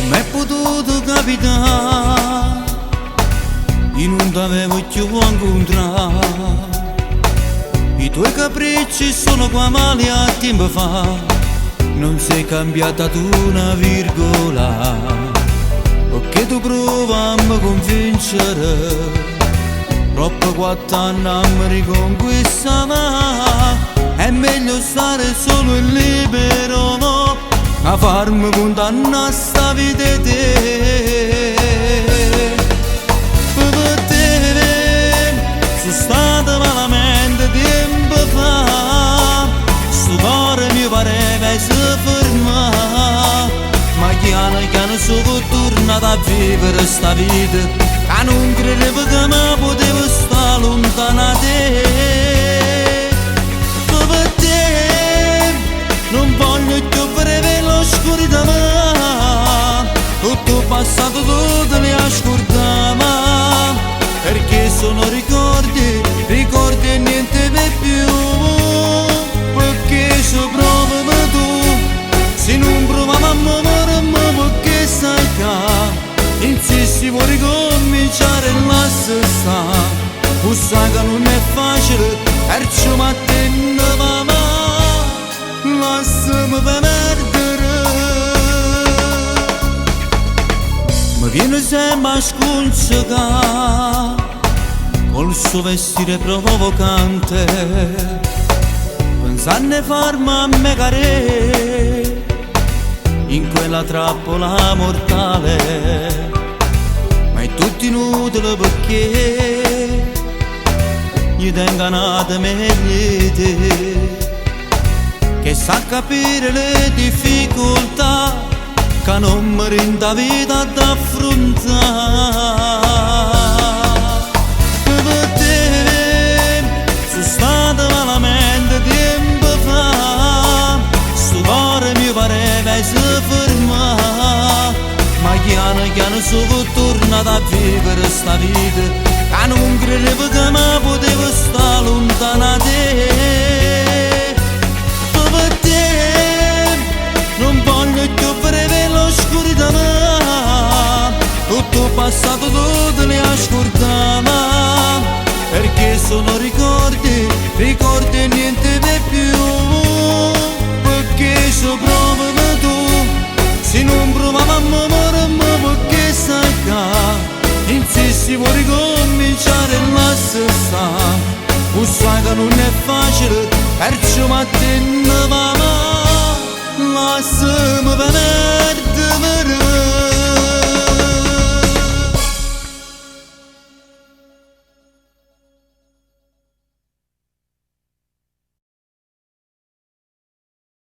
M'è potuto capitare, io non t'avevo più incontrato. I tuoi capricci sono qua male a tempo fa, non sei cambiata tu una virgola, perché tu prova a mi convincere, troppo 4 anni a mi riconquistare. È meglio stare solo e libero, no, a farmi condannare a sta vita di te. Per te sono stata malamente tempo fa, sto cuore mi pareva si ferma, ma chiano chiano sono tornato a vivere sta vita, che non credevo che mi potevo stare lontano da te. Non voglio più vedere l'oscurità, tutto passato tutto li ascoltava, perché sono ricordi, ricordi e niente per più. Perché se provi tu, se non proviamo a muovermi, perché sai che insisti vuoi ricominciare la stessa, tu sai che non è facile, perciò mi attendo mamma, lasciami perdere. Mi viene sempre a sconcertare col suo vestire provocante, pensando a farmi a me cadere in quella trappola mortale. Ma è tutto inutile perché gli tenganate meglio te, che sa capire le difficoltà che non mi renda vita ad affrontare. Per te sono stata malamente tempo fa, sto cuore mi pareva si ferma, ma chiano chiano sono tornato a vivere sta vita, che non credevo che mi potevo stare lontano da te. Non voglio più vedere l'oscurità, tutto passato tutto li ascoltava, perché sono ricordi, ricordi e niente di più. Perché se provi tu, se non proviamo a muovermi, perché sai che insisti vuoi ricominciare la stessa, tu sai che non è facile, perciò mi attendo mamma,